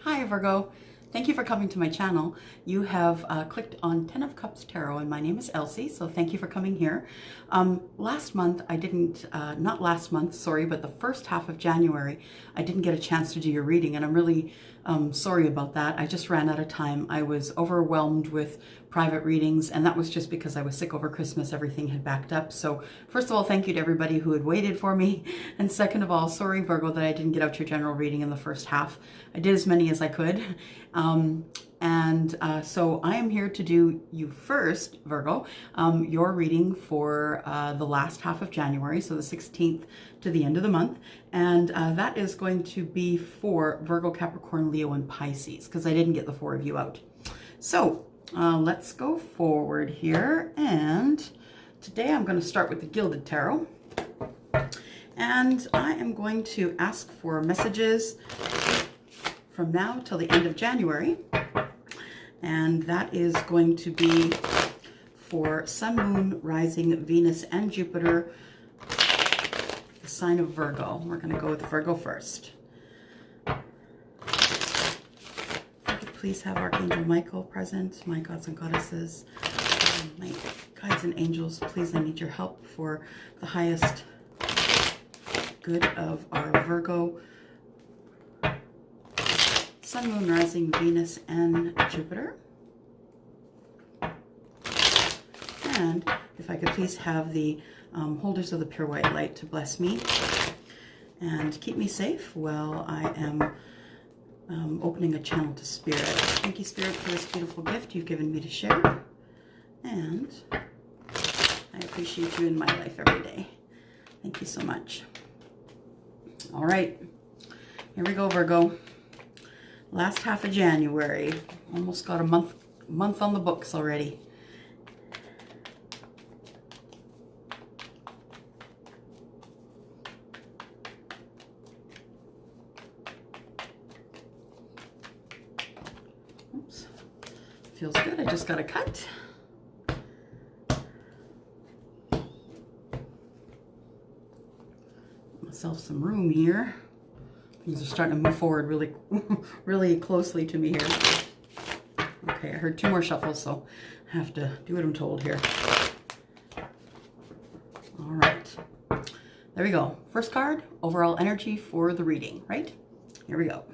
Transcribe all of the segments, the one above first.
Hi Virgo, thank you for coming to my channel. You have clicked on 10 of Cups Tarot and my name is Elsie, so thank you for coming here. Last month I didn't, not last month, sorry, but the first half of January I didn't get a chance to do your reading and I'm really sorry about that. I just ran out of time. I was overwhelmed with private readings and that was just because I was sick over Christmas. Everything had backed up. So first of all, thank you to everybody who had waited for me. And second of all, sorry Virgo that I didn't get out your general reading in the first half. I did as many as I could. So I am here to do you first, Virgo, your reading for the last half of January, so the 16th to the end of the month. And that is going to be for Virgo, Capricorn, Leo, and Pisces, because I didn't get the 4 of you out. So let's go forward here. And today I'm going to start with the Gilded Tarot. And I am going to ask for messages from now till the end of January. And that is going to be for Sun, Moon, Rising, Venus, and Jupiter, the sign of Virgo. We're going to go with Virgo first. Please have Archangel Michael present, my gods and goddesses, my guides and angels. Please, I need your help for the highest good of our Virgo, Sun, Moon, Rising, Venus, and Jupiter. And if I could please have the holders of the pure white light to bless me and keep me safe while I am opening a channel to Spirit. Thank you, Spirit, for this beautiful gift you've given me to share. And I appreciate you in my life every day. Thank you so much. All right, here we go, Virgo. Last half of January. Almost got a month on the books already. Oops. Feels good. I just got a cut. Myself some room here. Things are starting to move forward really closely to me here. Okay, I heard 2 more shuffles, so I have to do what I'm told here. All right, there we go. First card, overall energy for the reading, right? Here we go.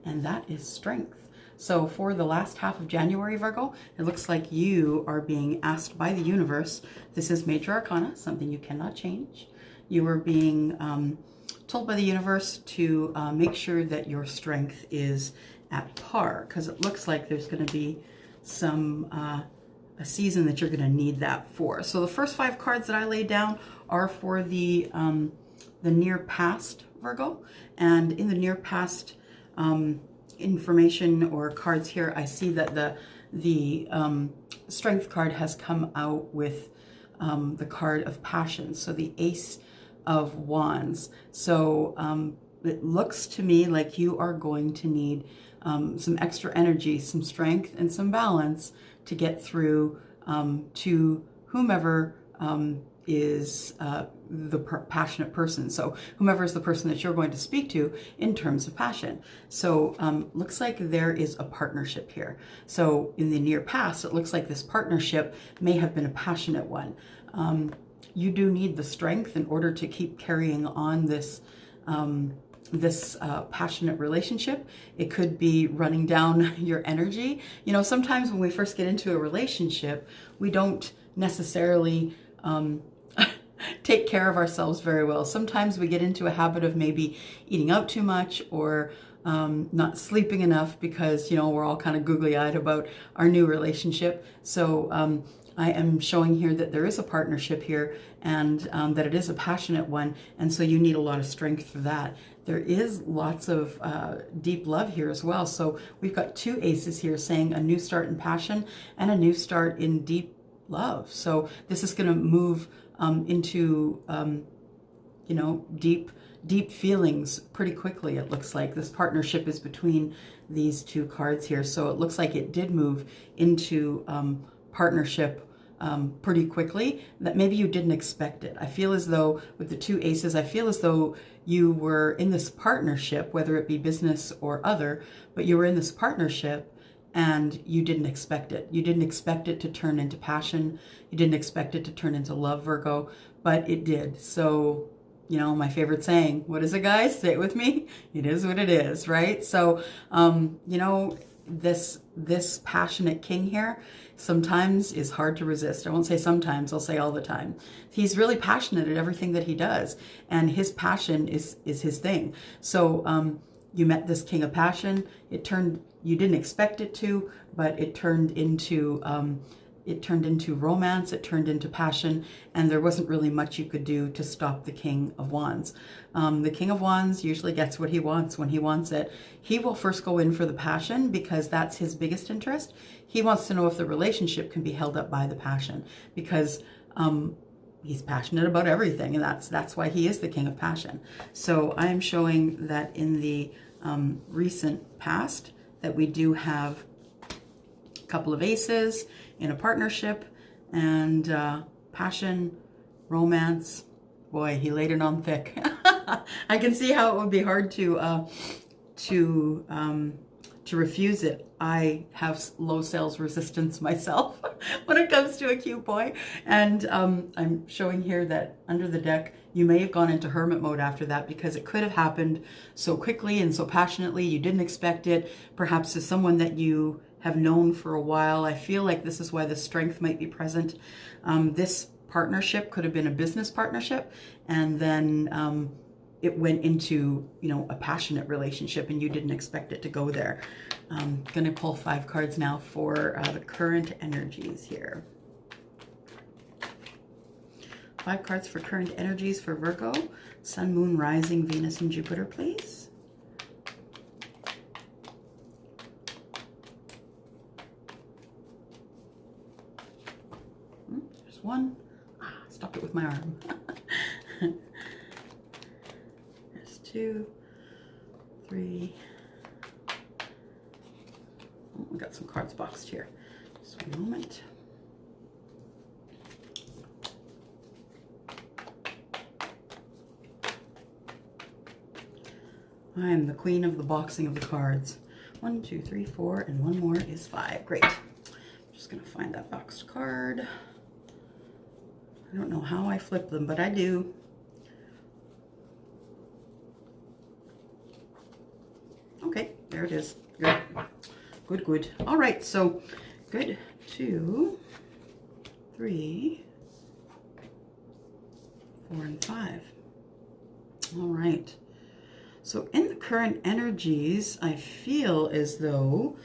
And that is Strength. So for the last half of January, Virgo, it looks like you are being asked by the universe. This is Major Arcana, something you cannot change. You are being told by the universe to make sure that your strength is at par, because it looks like there's going to be some a season that you're going to need that for. So the first 5 cards that I laid down are for the near past, Virgo, and in the near past information or cards here, I see that the Strength card has come out with the card of Passion, so the Ace of Wands. So it looks to me like you are going to need some extra energy, some strength, and some balance to get through to whomever is the passionate person. So whomever is the person that you're going to speak to in terms of passion. So looks like there is a partnership here. So in the near past, it looks like this partnership may have been a passionate one. You do need the strength in order to keep carrying on this passionate relationship. It could be running down your energy. You know, sometimes when we first get into a relationship, we don't necessarily take care of ourselves very well. Sometimes we get into a habit of maybe eating out too much or not sleeping enough because, you know, we're all kind of googly-eyed about our new relationship. So I am showing here that there is a partnership here and that it is a passionate one. And so you need a lot of strength for that. There is lots of deep love here as well. So we've got 2 aces here saying a new start in passion and a new start in deep love. So this is going to move into, you know, deep feelings pretty quickly. It looks like this partnership is between these 2 cards here. So it looks like it did move into partnership pretty quickly, that maybe you didn't expect it. I feel as though with the two aces, I feel as though you were in this partnership, whether it be business or other, but you were in this partnership and you didn't expect it. You didn't expect it to turn into passion. You didn't expect it to turn into love, Virgo, but it did. So, you know, my favorite saying, what is it, guys? Say it with me. It is what it is, right? So, you know, this passionate king here sometimes is hard to resist. I won't say sometimes, I'll say all the time. He's really passionate at everything that he does, and his passion is his thing. So you met this king of passion. You didn't expect it to, but it turned into romance, it turned into passion, and there wasn't really much you could do to stop the King of Wands. The King of Wands usually gets what he wants when he wants it. He will first go in for the passion because that's his biggest interest. He wants to know if the relationship can be held up by the passion, because he's passionate about everything, and that's why he is the King of Passion. So I am showing that in the recent past that we do have a couple of aces in a partnership, and passion, romance. Boy, he laid it on thick. I can see how it would be hard to refuse it. I have low sales resistance myself when it comes to a cute boy, and I'm showing here that under the deck you may have gone into hermit mode after that, because it could have happened so quickly and so passionately. You didn't expect it, perhaps to someone that you have known for a while. I feel like this is why the strength might be present. This partnership could have been a business partnership, and then it went into, you know, a passionate relationship, and you didn't expect it to go there. I'm gonna pull 5 cards now for the current energies here. 5 cards for current energies for Virgo, Sun, Moon, Rising, Venus, and Jupiter, please. There's one. Stopped it with my arm. There's 2, 3. Oh, we got some cards boxed here. Just one moment. I am the queen of the boxing of the cards. 1, 2, 3, 4, and one more is 5. Great. I'm just gonna find that boxed card. I don't know how I flip them, but I do. Okay, there it is. Good. Good, good. All right, so good. 2, 3, 4, and 5. All right. So in the current energies, I feel as though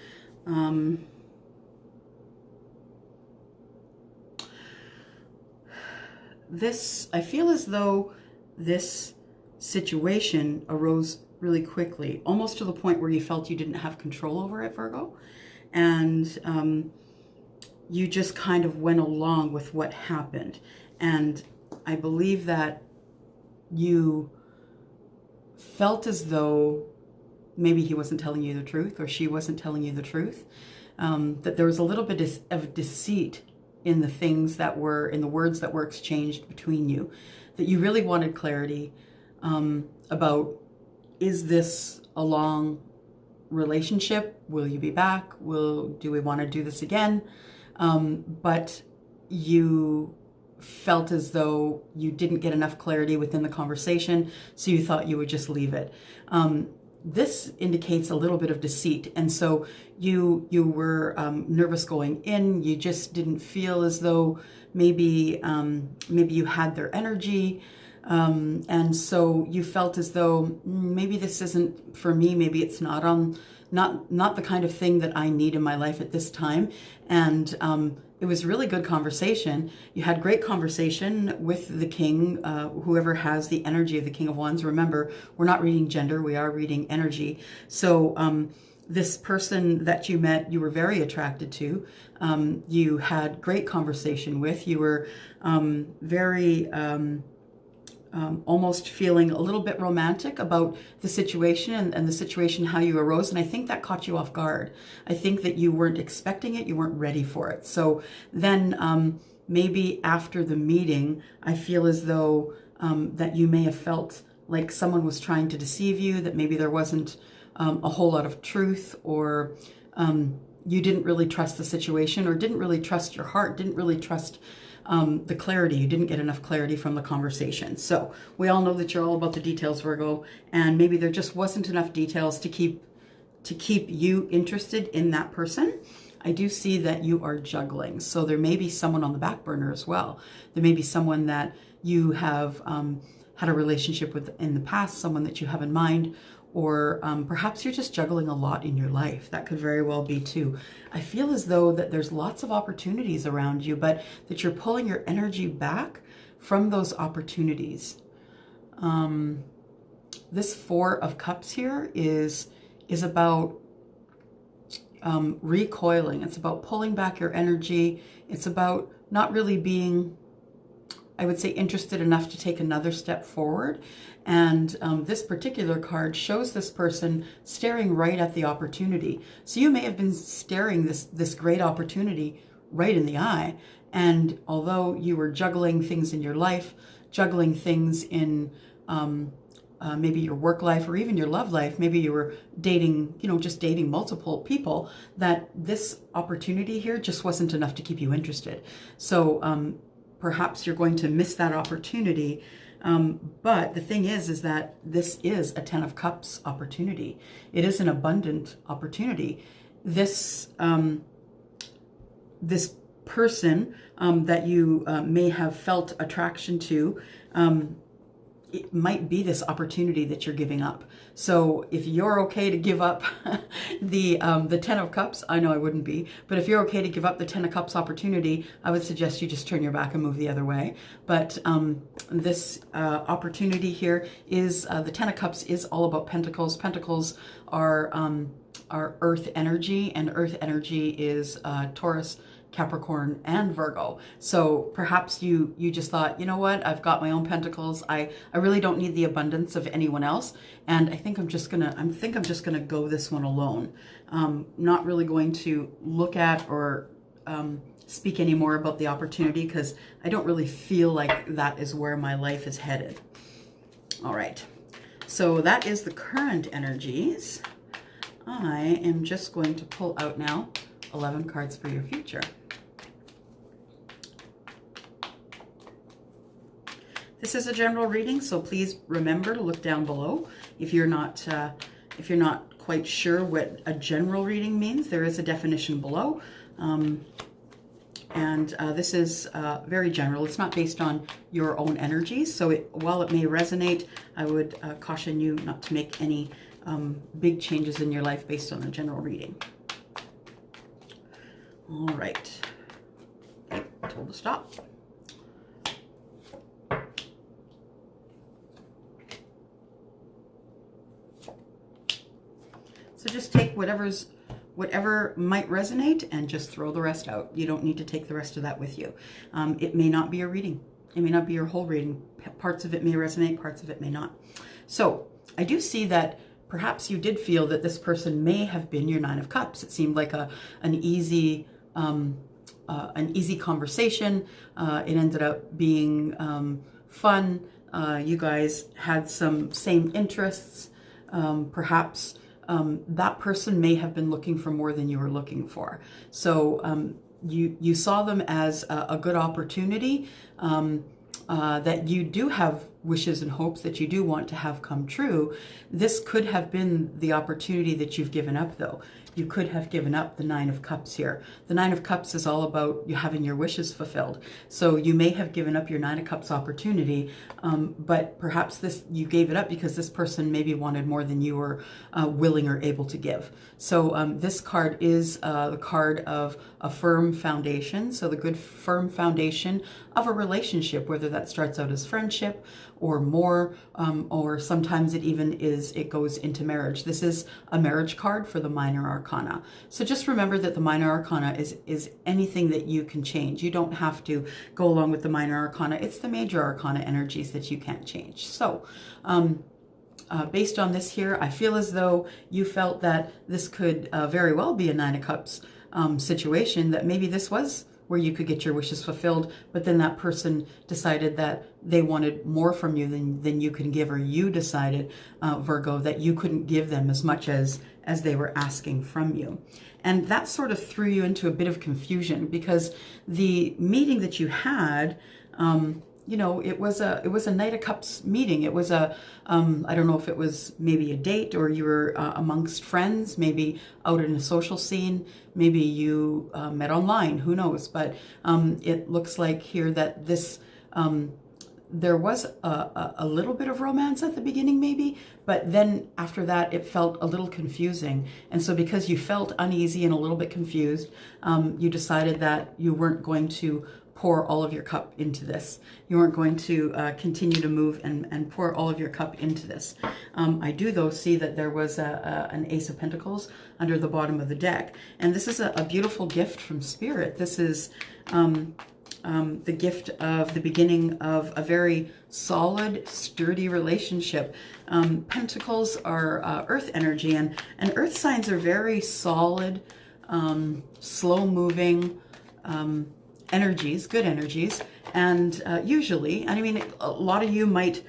I feel as though this situation arose really quickly, almost to the point where you felt you didn't have control over it, Virgo. And you just kind of went along with what happened. And I believe that you felt as though maybe he wasn't telling you the truth, or she wasn't telling you the truth, that there was a little bit of deceit in the things that were, in the words that were exchanged between you, that you really wanted clarity about, is this a long relationship? Will you be back? Do we want to do this again? But you felt as though you didn't get enough clarity within the conversation, so you thought you would just leave it. This indicates a little bit of deceit, and so you were nervous going in. You just didn't feel as though maybe you had their energy, and so you felt as though maybe this isn't for me. Maybe it's not the kind of thing that I need in my life at this time. And it was really good conversation. You had great conversation with the king, whoever has the energy of the King of Wands. Remember, we're not reading gender, we are reading energy. So this person that you met, you were very attracted to. You had great conversation with. You were very almost feeling a little bit romantic about the situation and the situation, how you arose. And I think that caught you off guard. I think that you weren't expecting it. You weren't ready for it. So then maybe after the meeting, I feel as though that you may have felt like someone was trying to deceive you, that maybe there wasn't a whole lot of truth, or you didn't really trust the situation, or didn't really trust your heart, didn't really trust the clarity. You didn't get enough clarity from the conversation. So we all know that you're all about the details, Virgo, and maybe there just wasn't enough details to keep you interested in that person. I do see that you are juggling. So there may be someone on the back burner as well. There may be someone that you have had a relationship with in the past, someone that you have in mind, or perhaps you're just juggling a lot in your life. That could very well be too. I feel as though that there's lots of opportunities around you, but that you're pulling your energy back from those opportunities. This Four of Cups here is about recoiling. It's about pulling back your energy. It's about not really being, I would say, interested enough to take another step forward. And this particular card shows this person staring right at the opportunity. So you may have been staring this great opportunity right in the eye. And although you were juggling things in your life, juggling things in maybe your work life or even your love life, maybe you were dating, just dating multiple people, that this opportunity here just wasn't enough to keep you interested. So perhaps you're going to miss that opportunity. But the thing is that this is a Ten of Cups opportunity. It is an abundant opportunity. This this person that you may have felt attraction to, it might be this opportunity that you're giving up. So if you're okay to give up the Ten of Cups, I know I wouldn't be, but if you're okay to give up the Ten of Cups opportunity, I would suggest you just turn your back and move the other way. But this opportunity here is, the Ten of Cups is all about Pentacles. Pentacles are earth energy, and earth energy is Taurus, Capricorn, and Virgo. So perhaps you just thought, you know what, I've got my own pentacles. I really don't need the abundance of anyone else. And I think I'm just gonna go this one alone. Not really going to look at or speak anymore about the opportunity, because I don't really feel like that is where my life is headed. All right, so that is the current energies. I am just going to pull out now 11 cards for your future. This is a general reading, so please remember to look down below. If you're not quite sure what a general reading means, there is a definition below. This is very general. It's not based on your own energies, so while it may resonate, I would caution you not to make any big changes in your life based on a general reading. All right. Okay, told to stop. So just take whatever might resonate and just throw the rest out. You don't need to take the rest of that with you. It may not be a reading. It may not be your whole reading. Parts of it may resonate, parts of it may not. So I do see that perhaps you did feel that this person may have been your Nine of Cups. It seemed like an easy conversation. It ended up being fun. You guys had some same interests. Perhaps that person may have been looking for more than you were looking for. So you saw them as a good opportunity, that you do have wishes and hopes that you do want to have come true. This could have been the opportunity that you've given up, though. You could have given up the Nine of Cups here. The Nine of Cups is all about you having your wishes fulfilled. So you may have given up your Nine of Cups opportunity, but perhaps you gave it up because this person maybe wanted more than you were willing or able to give. So this card is the card of a firm foundation. So the good firm foundation of a relationship, whether that starts out as friendship or more, or sometimes it goes into marriage. This is a marriage card for the minor arcana. So just remember that the minor arcana is anything that you can change. You don't have to go along with the minor arcana. It's the major arcana energies that you can't change. So based on this here, I feel as though you felt that this could very well be a Nine of Cups situation, that maybe this was where you could get your wishes fulfilled, but then that person decided that they wanted more from you than you can give, or you decided, Virgo, that you couldn't give them as much as they were asking from you. And that sort of threw you into a bit of confusion, because the meeting that you had, you know, it was a Knight of Cups meeting. It was a, I don't know if it was maybe a date, or you were amongst friends, maybe out in a social scene, maybe you met online, who knows? But it looks like here that this, there was a little bit of romance at the beginning maybe, but then after that it felt a little confusing. And so because you felt uneasy and a little bit confused, you decided that you weren't going to pour all of your cup into this. You weren't going to continue to move and pour all of your cup into this. I do, though, see that there was an Ace of Pentacles under the bottom of the deck. And this is a beautiful gift from Spirit. This is the gift of the beginning of a very solid, sturdy relationship. Pentacles are earth energy, and earth signs are very solid, slow-moving, energies, good energies. And usually, and I mean, a lot of you might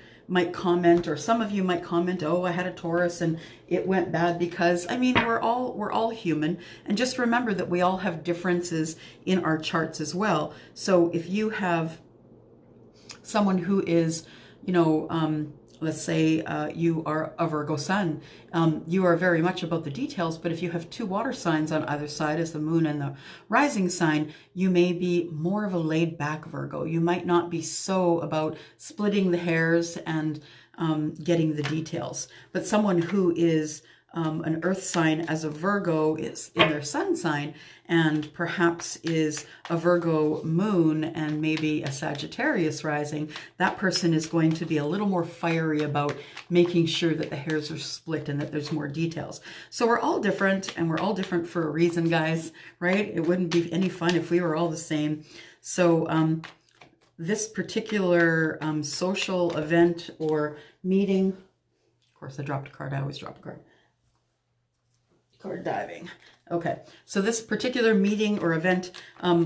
comment, or some of you might comment, oh, I had a Taurus and it went bad, because I mean, we're all human. And just remember that we all have differences in our charts as well. So if you have someone who is, you know, let's say you are a Virgo sun, you are very much about the details, but if you have two water signs on either side as the moon and the rising sign, you may be more of a laid back Virgo. You might not be so about splitting the hairs and getting the details. But someone who is an earth sign as a Virgo is in their sun sign, and perhaps is a Virgo moon and maybe a Sagittarius rising, that person is going to be a little more fiery about making sure that the hairs are split and that there's more details. So we're all different, and we're all different for a reason, guys, right? It wouldn't be any fun if we were all the same. So this particular social event or meeting, of course I dropped a card, I always drop a card. Card diving. Okay, so this particular meeting or event,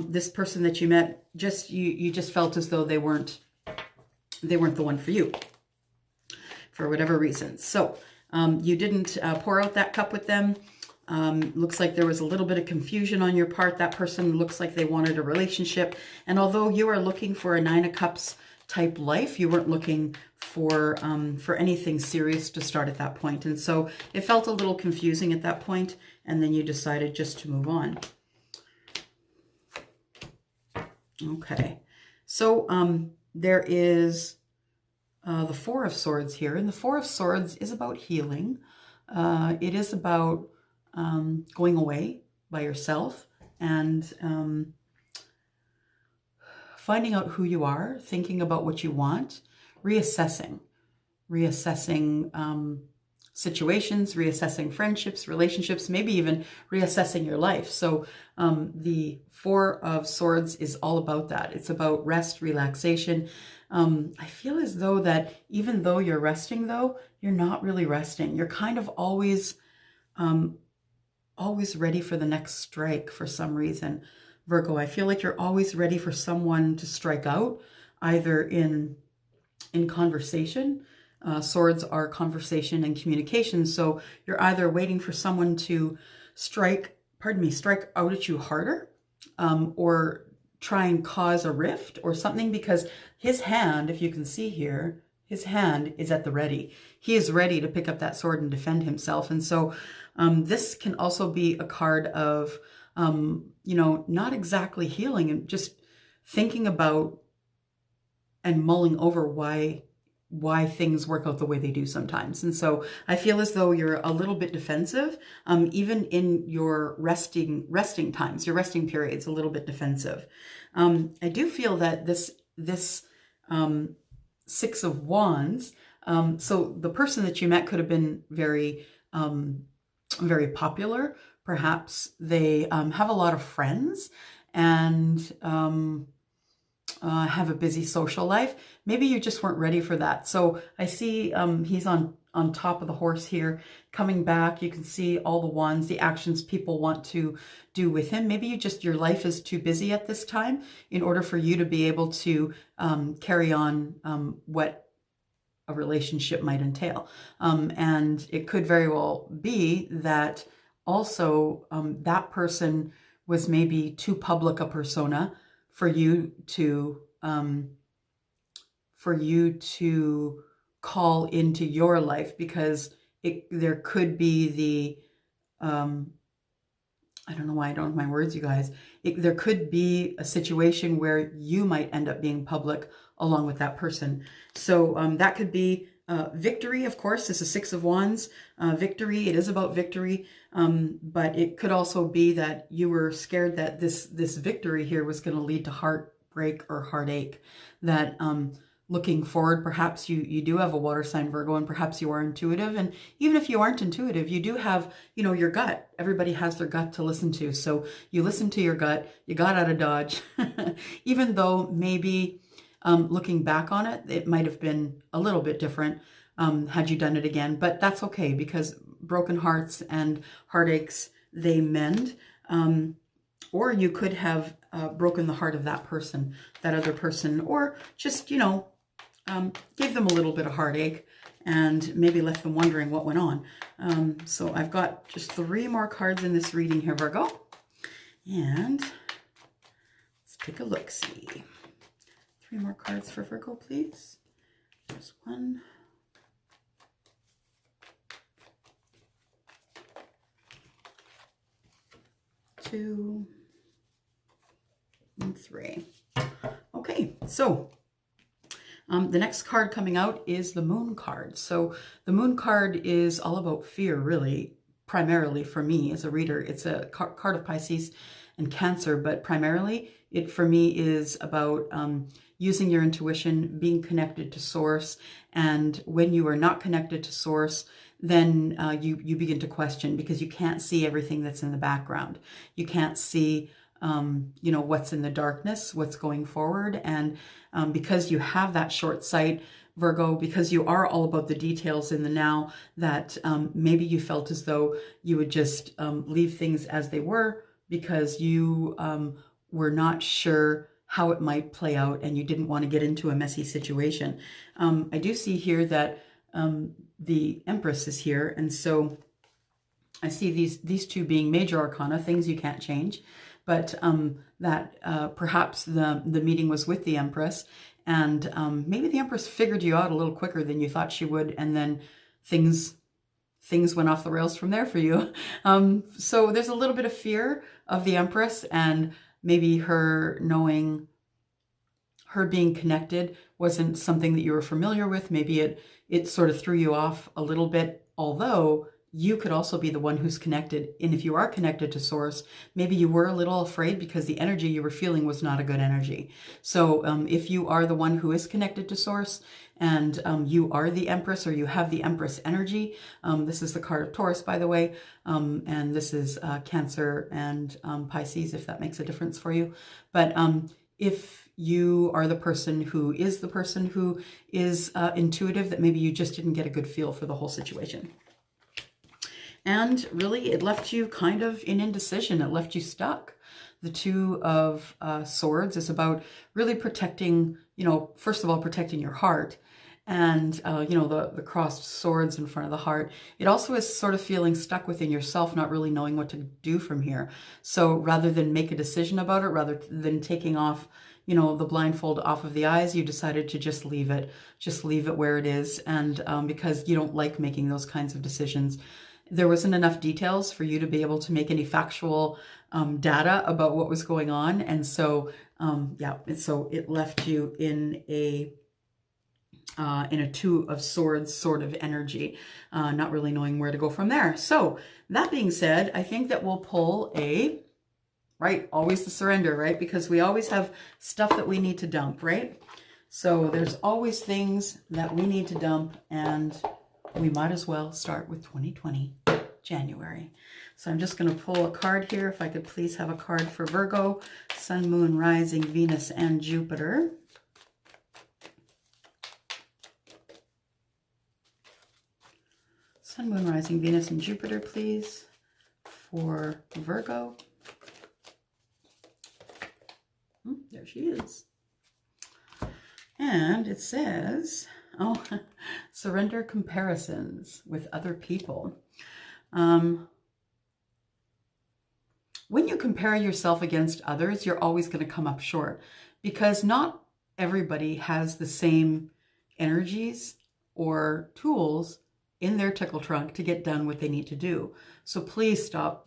this person that you met, just you just felt as though they weren't the one for you, for whatever reason. So you didn't pour out that cup with them. Looks like there was a little bit of confusion on your part. That person looks like they wanted a relationship, and although you are looking for a Nine of Cups type life, you weren't looking for anything serious to start at that point. And so it felt a little confusing at that point, and then you decided just to move on. Okay, so there is the Four of Swords here, and the Four of Swords is about healing. It is about going away by yourself and finding out who you are, thinking about what you want, reassessing situations, reassessing friendships, relationships, maybe even reassessing your life. So the Four of Swords is all about that. It's about rest, relaxation. I feel as though that even though you're resting, though, you're not really resting. You're kind of always ready for the next strike for some reason. Virgo, I feel like you're always ready for someone to strike out, either in conversation. Swords are conversation and communication. So you're either waiting for someone to strike out at you harder, or try and cause a rift or something, because his hand, if you can see here, his hand is at the ready. He is ready to pick up that sword and defend himself. And so this can also be a card of, you know, not exactly healing, and just thinking about and mulling over why things work out the way they do sometimes. And so I feel as though you're a little bit defensive, even in your resting times, your resting periods, a little bit defensive. I do feel that this Six of Wands, so the person that you met could have been very popular. Perhaps they have a lot of friends, and have a busy social life. Maybe you just weren't ready for that. So I see he's on top of the horse here, coming back. You can see all the wands, the actions people want to do with him. Maybe your life is too busy at this time in order for you to be able to carry on what a relationship might entail. And it could very well be that also that person was maybe too public a persona for you to call into your life, because there could be the I don't know why I don't have my words, you guys. There could be a situation where you might end up being public along with that person. So that could be victory, of course. This is Six of Wands. Victory, it is about victory. But it could also be that you were scared that this victory here was going to lead to heartbreak or heartache. That looking forward, perhaps you do have a water sign Virgo, and perhaps you are intuitive. And even if you aren't intuitive, you do have, your gut. Everybody has their gut to listen to. So you listen to your gut, you got out of Dodge, even though maybe looking back on it, it might have been a little bit different had you done it again. But that's okay, because broken hearts and heartaches, they mend. Or you could have broken the heart of that person, that other person, or just, gave them a little bit of heartache and maybe left them wondering what went on. So I've got just 3 more cards in this reading here, Virgo. And let's take a look-see. 3 more cards for Virgo, please. There's 1. 2. And 3. Okay, so the next card coming out is the Moon card. So the Moon card is all about fear, really, primarily for me as a reader. It's a card of Pisces and Cancer, but primarily it for me is about using your intuition, being connected to Source. And when you are not connected to Source, then you begin to question, because you can't see everything that's in the background. You can't see what's in the darkness, what's going forward. And because you have that short sight, Virgo, because you are all about the details in the now, that maybe you felt as though you would just leave things as they were, because you were not sure how it might play out and you didn't want to get into a messy situation. I do see here that the Empress is here, and so I see these 2 being major arcana, things you can't change. But that perhaps the meeting was with the Empress, and maybe the Empress figured you out a little quicker than you thought she would, and then things went off the rails from there for you. So there's a little bit of fear of the Empress, and maybe her being connected wasn't something that you were familiar with. Maybe it sort of threw you off a little bit, although you could also be the one who's connected. And if you are connected to Source, maybe you were a little afraid because the energy you were feeling was not a good energy. So if you are the one who is connected to Source, and you are the Empress, or you have the Empress energy, this is the card of Taurus, by the way, and this is Cancer and Pisces, if that makes a difference for you. But if you are the person who is intuitive, that maybe you just didn't get a good feel for the whole situation. And really, it left you kind of in indecision. It left you stuck. The 2 of Swords is about really protecting, first of all, protecting your heart. And, the crossed swords in front of the heart. It also is sort of feeling stuck within yourself, not really knowing what to do from here. So rather than make a decision about it, rather than taking off, the blindfold off of the eyes, you decided to just leave it where it is. And because you don't like making those kinds of decisions. There wasn't enough details for you to be able to make any factual data about what was going on. And so, so it left you in a 2 of Swords sort of energy, not really knowing where to go from there. So that being said, I think that we'll pull always the surrender, right? Because we always have stuff that we need to dump, right? So there's always things that we need to dump, and we might as well start with 2020. January. So I'm just going to pull a card here. If I could please have a card for Virgo, Sun, Moon, Rising, Venus, and Jupiter. Sun, Moon, Rising, Venus, and Jupiter, please, for Virgo. There she is. And it says, oh, surrender comparisons with other people. When you compare yourself against others, you're always going to come up short, because not everybody has the same energies or tools in their tickle trunk to get done what they need to do. So please stop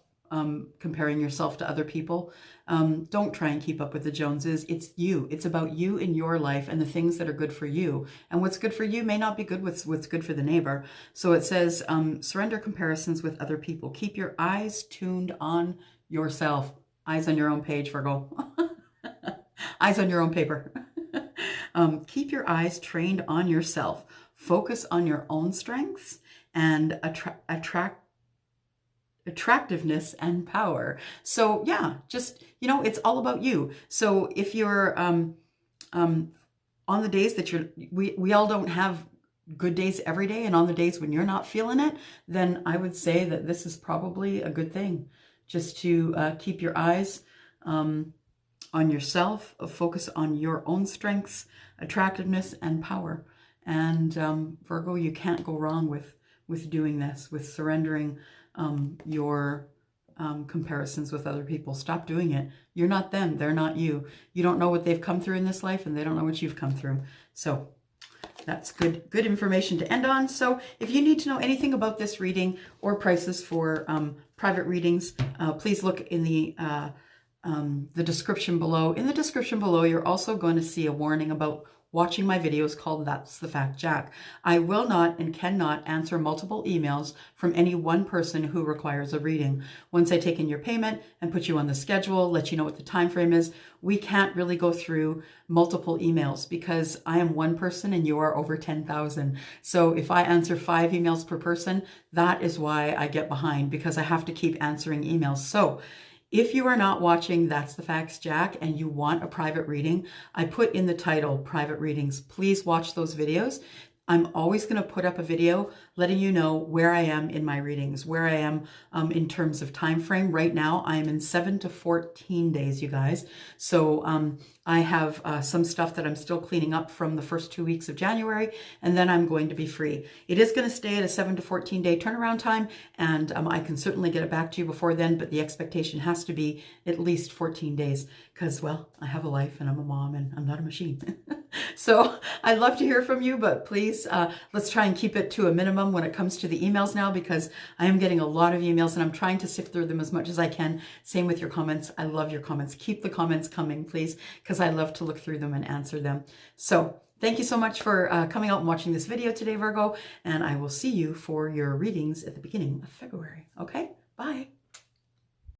comparing yourself to other people. Don't try and keep up with the Joneses. It's you. It's about you in your life and the things that are good for you. And what's good for you may not be good with what's good for the neighbor. So it says, surrender comparisons with other people. Keep your eyes tuned on yourself. Eyes on your own page, Virgo. Eyes on your own paper. Keep your eyes trained on yourself. Focus on your own strengths and attractiveness and power. So yeah, just, it's all about you. So if you're on the days that we all don't have good days every day, and on the days when you're not feeling it, then I would say that this is probably a good thing, just to keep your eyes on yourself, focus on your own strengths, attractiveness, and power. And Virgo, you can't go wrong with doing this, with surrendering your comparisons with other people. Stop doing it. You're not them. They're not you. You don't know what they've come through in this life, and they don't know what you've come through. So that's good information to end on. So if you need to know anything about this reading or prices for private readings, please look in the description below. In the description below, you're also going to see a warning about watching my videos called That's the Fact Jack. I will not and cannot answer multiple emails from any one person who requires a reading. Once I take in your payment and put you on the schedule, let you know what the time frame is, we can't really go through multiple emails because I am one person and you are over 10,000. So if I answer 5 emails per person, that is why I get behind, because I have to keep answering emails. So if you are not watching That's the Facts Jack and you want a private reading, I put in the title private readings. Please watch those videos. I'm always going to put up a video letting you know where I am in my readings, where I am in terms of time frame. Right now, I am in 7 to 14 days, you guys. So I have some stuff that I'm still cleaning up from the first 2 weeks of January, and then I'm going to be free. It is going to stay at a 7 to 14 day turnaround time, and I can certainly get it back to you before then, but the expectation has to be at least 14 days because, well, I have a life and I'm a mom and I'm not a machine. So I'd love to hear from you, but please, let's try and keep it to a minimum when it comes to the emails now, because I am getting a lot of emails and I'm trying to sift through them as much as I can. Same with your comments. I love your comments. Keep the comments coming, please, because I love to look through them and answer them. So thank you so much for coming out and watching this video today, Virgo, and I will see you for your readings at the beginning of February. Okay?